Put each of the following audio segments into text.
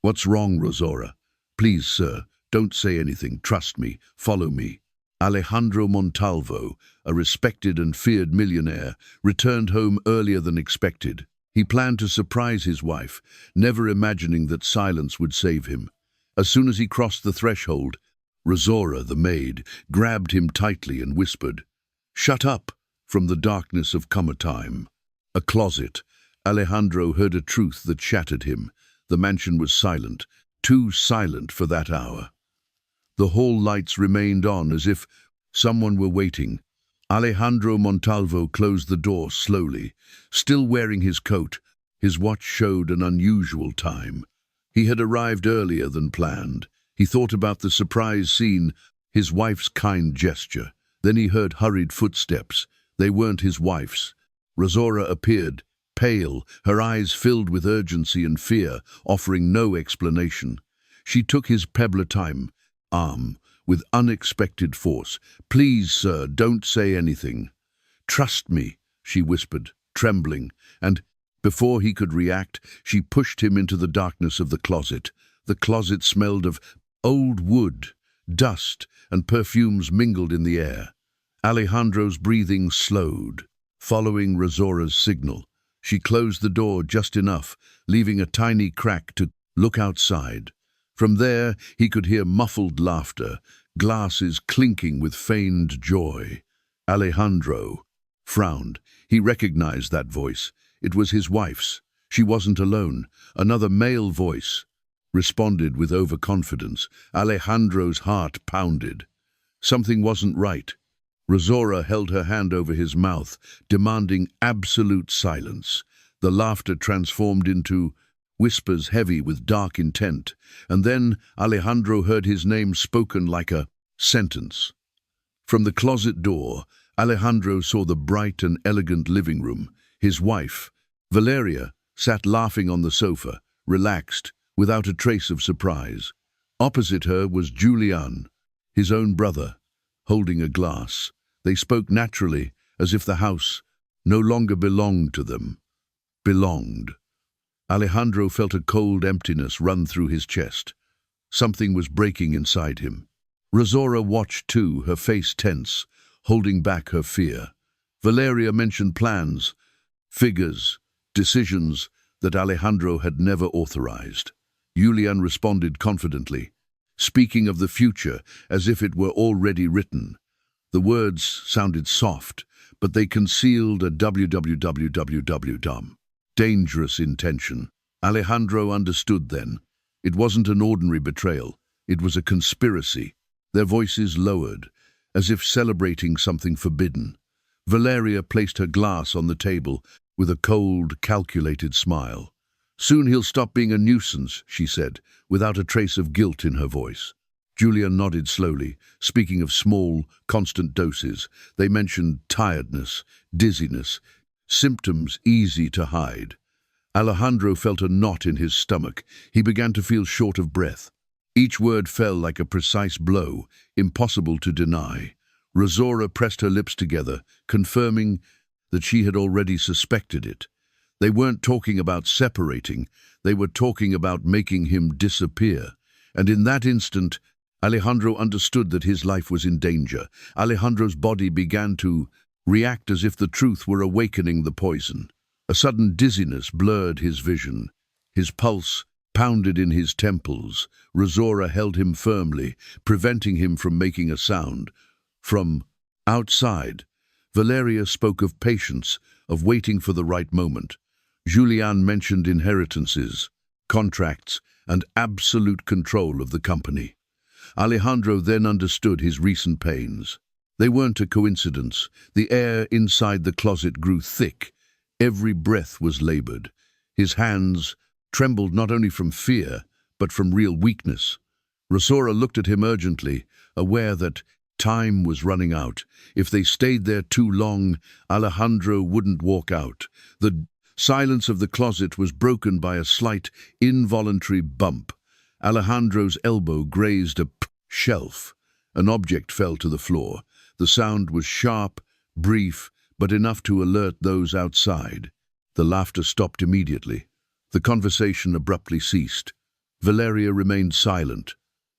"What's wrong, Rosora? Please, sir, don't say anything. Trust me. Follow me." Alejandro Montalvo, a respected and feared millionaire, returned home earlier than expected. He planned to surprise his wife, never imagining that silence would save him. As soon as he crossed the threshold, Rosora, the maid, grabbed him tightly and whispered, "Shut up," from the darkness of time. A closet. Alejandro heard a truth that shattered him. The mansion was silent, too silent for that hour. The hall lights remained on as if someone were waiting. Alejandro Montalvo closed the door slowly. Still wearing his coat, his watch showed an unusual time. He had arrived earlier than planned. He thought about the surprise scene, his wife's kind gesture. Then he heard hurried footsteps. They weren't his wife's. Rosora appeared, pale, her eyes filled with urgency and fear, offering no explanation. She took his pebbler-time arm with unexpected force. "Please, sir, don't say anything." "Trust me," she whispered, trembling, and before he could react, she pushed him into the darkness of the closet. The closet smelled of old wood, dust, and perfumes mingled in the air. Alejandro's breathing slowed. Following Rosora's signal, she closed the door just enough, leaving a tiny crack to look outside. From there, he could hear muffled laughter, glasses clinking with feigned joy. Alejandro frowned. He recognized that voice. It was his wife's. She wasn't alone. Another male voice responded with overconfidence. Alejandro's heart pounded. Something wasn't right. Rosora held her hand over his mouth, demanding absolute silence. The laughter transformed into whispers heavy with dark intent, and then Alejandro heard his name spoken like a sentence. From the closet door, Alejandro saw the bright and elegant living room. His wife, Valeria, sat laughing on the sofa, relaxed, without a trace of surprise. Opposite her was Julian, his own brother, holding a glass. They spoke naturally, as if the house no longer belonged to them. Belonged. Alejandro felt a cold emptiness run through his chest. Something was breaking inside him. Rosora watched too, her face tense, holding back her fear. Valeria mentioned plans, figures, decisions that Alejandro had never authorized. Julian responded confidently, speaking of the future as if it were already written. The words sounded soft, but they concealed a dangerous intention. Alejandro understood then. It wasn't an ordinary betrayal. It was a conspiracy. Their voices lowered, as if celebrating something forbidden. Valeria placed her glass on the table with a cold, calculated smile. "Soon he'll stop being a nuisance," she said, without a trace of guilt in her voice. Julian nodded slowly, speaking of small, constant doses. They mentioned tiredness, dizziness, symptoms easy to hide. Alejandro felt a knot in his stomach. He began to feel short of breath. Each word fell like a precise blow, impossible to deny. Rosora pressed her lips together, confirming that she had already suspected it. They weren't talking about separating, they were talking about making him disappear. And in that instant, Alejandro understood that his life was in danger. Alejandro's body began to react as if the truth were awakening the poison. A sudden dizziness blurred his vision. His pulse pounded in his temples. Rosora held him firmly, preventing him from making a sound. From outside, Valeria spoke of patience, of waiting for the right moment. Julian mentioned inheritances, contracts, and absolute control of the company. Alejandro then understood his recent pains. They weren't a coincidence. The air inside the closet grew thick. Every breath was labored. His hands trembled not only from fear, but from real weakness. Rosora looked at him urgently, aware that time was running out. If they stayed there too long, Alejandro wouldn't walk out. The silence of the closet was broken by a slight, involuntary bump. Alejandro's elbow grazed a shelf. An object fell to the floor. The sound was sharp, brief, but enough to alert those outside. The laughter stopped immediately. The conversation abruptly ceased. Valeria remained silent.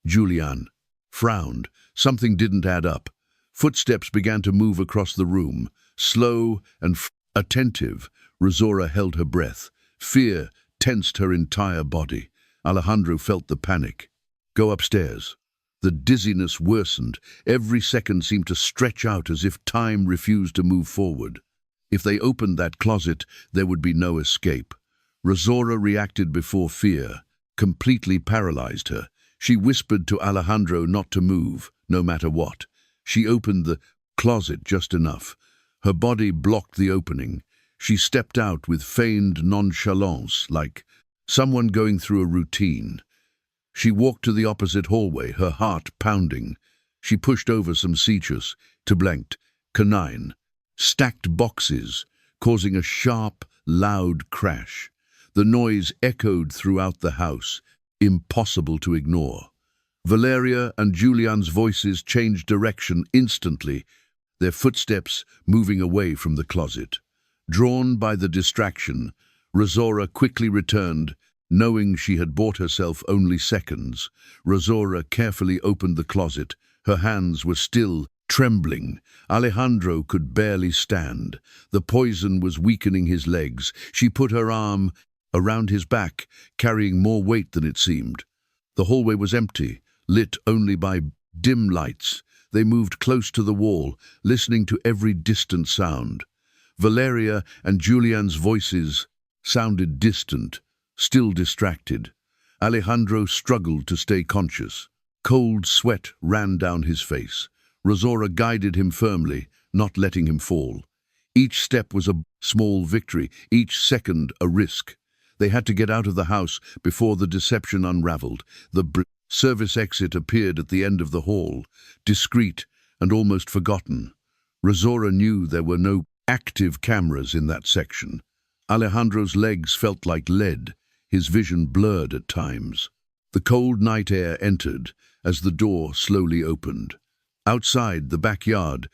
Julian frowned. Something didn't add up. Footsteps began to move across the room, slow and attentive. Rosora held her breath. Fear tensed her entire body. Alejandro felt the panic. Go upstairs. The dizziness worsened. Every second seemed to stretch out as if time refused to move forward. If they opened that closet, there would be no escape. Rosora reacted before fear, completely paralyzed her. She whispered to Alejandro not to move, no matter what. She opened the closet just enough. Her body blocked the opening. She stepped out with feigned nonchalance, like someone going through a routine. She walked to the opposite hallway, her heart pounding. She pushed over some seachus, to blanked, canine, stacked boxes, causing a sharp, loud crash. The noise echoed throughout the house, impossible to ignore. Valeria and Julian's voices changed direction instantly, their footsteps moving away from the closet. Drawn by the distraction, Rosora quickly returned, knowing she had bought herself only seconds. Rosora carefully opened the closet. Her hands were still trembling. Alejandro could barely stand. The poison was weakening his legs. She put her arm around his back, carrying more weight than it seemed. The hallway was empty, lit only by dim lights. They moved close to the wall, listening to every distant sound. Valeria and Julian's voices sounded distant, still distracted. Alejandro struggled to stay conscious. Cold sweat ran down his face. Rosora guided him firmly, not letting him fall. Each step was a small victory, each second a risk. They had to get out of the house before the deception unraveled. The service exit appeared at the end of the hall, discreet and almost forgotten. Rosora knew there were no active cameras in that section. Alejandro's legs felt like lead, his vision blurred at times. The cold night air entered as the door slowly opened. Outside, the backyard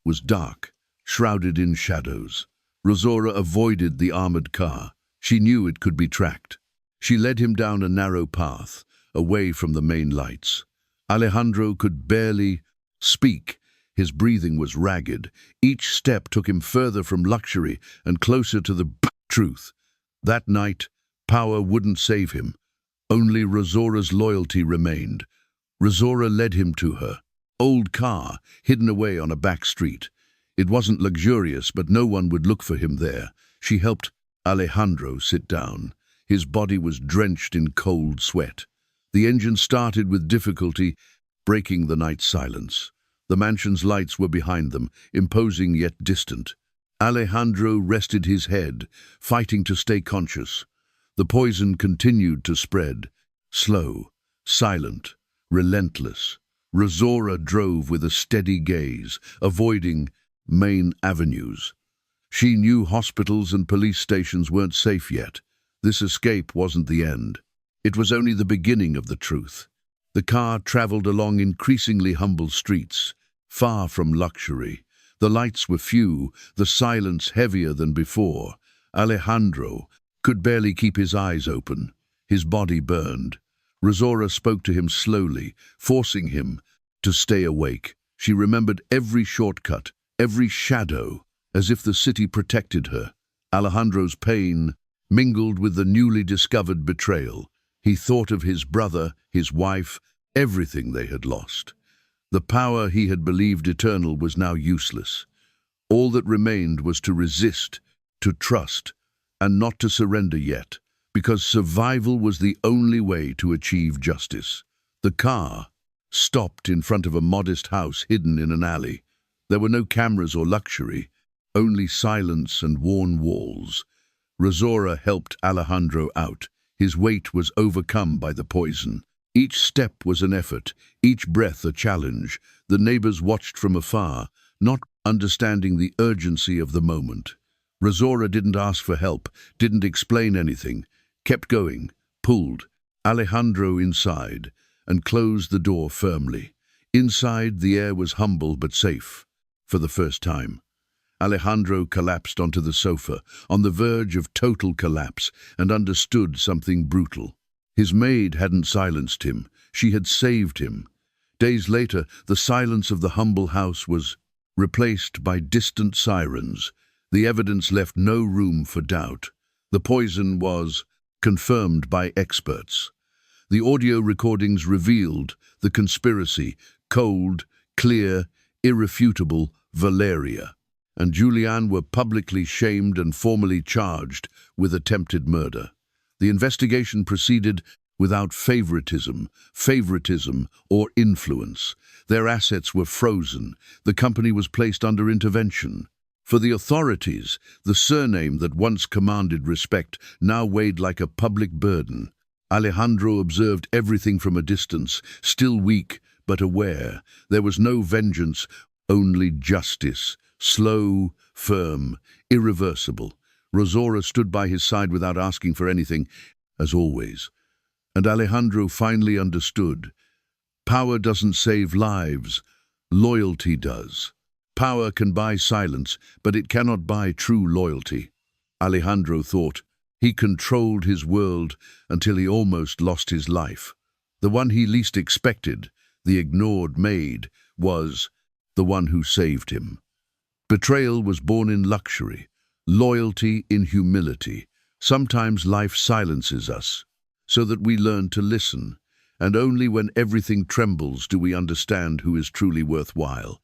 was dark, shrouded in shadows. Rosora avoided the armored car. She knew it could be tracked. She led him down a narrow path, away from the main lights. Alejandro could barely speak. His breathing was ragged. Each step took him further from luxury and closer to the truth. That night, power wouldn't save him. Only Rosora's loyalty remained. Rosora led him to her old car, hidden away on a back street. It wasn't luxurious, but no one would look for him there. She helped Alejandro sit down. His body was drenched in cold sweat. The engine started with difficulty, breaking the night silence. The mansion's lights were behind them, imposing yet distant. Alejandro rested his head, fighting to stay conscious. The poison continued to spread, slow, silent, relentless. Rosora drove with a steady gaze, avoiding main avenues. She knew hospitals and police stations weren't safe yet. This escape wasn't the end. It was only the beginning of the truth. The car traveled along increasingly humble streets, far from luxury. The lights were few, the silence heavier than before. Alejandro could barely keep his eyes open. His body burned. Rosora spoke to him slowly, forcing him to stay awake. She remembered every shortcut, every shadow, as if the city protected her. Alejandro's pain mingled with the newly discovered betrayal. He thought of his brother, his wife, everything they had lost. The power he had believed eternal was now useless. All that remained was to resist, to trust, and not to surrender yet, because survival was the only way to achieve justice. The car stopped in front of a modest house hidden in an alley. There were no cameras or luxury, only silence and worn walls. Rosora helped Alejandro out. His weight was overcome by the poison. Each step was an effort, each breath a challenge. The neighbors watched from afar, not understanding the urgency of the moment. Rosora didn't ask for help, didn't explain anything, kept going, pulled Alejandro inside, and closed the door firmly. Inside, the air was humble but safe, for the first time. Alejandro collapsed onto the sofa, on the verge of total collapse, and understood something brutal. His maid hadn't silenced him. She had saved him. Days later, the silence of the humble house was replaced by distant sirens. The evidence left no room for doubt. The poison was confirmed by experts. The audio recordings revealed the conspiracy: cold, clear, irrefutable Valeria and Julian were publicly shamed and formally charged with attempted murder. The investigation proceeded without favoritism, or influence. Their assets were frozen. The company was placed under intervention. For the authorities, the surname that once commanded respect now weighed like a public burden. Alejandro observed everything from a distance, still weak but aware. There was no vengeance, only justice, slow, firm, irreversible. Rosora stood by his side without asking for anything, as always. And Alejandro finally understood. Power doesn't save lives, loyalty does. Power can buy silence, but it cannot buy true loyalty. Alejandro thought. He controlled his world until he almost lost his life. The one he least expected, the ignored Maid, was the one who saved him. Betrayal was born in luxury, loyalty in humility. Sometimes life silences us, so that we learn to listen, and only when everything trembles do we understand who is truly worthwhile.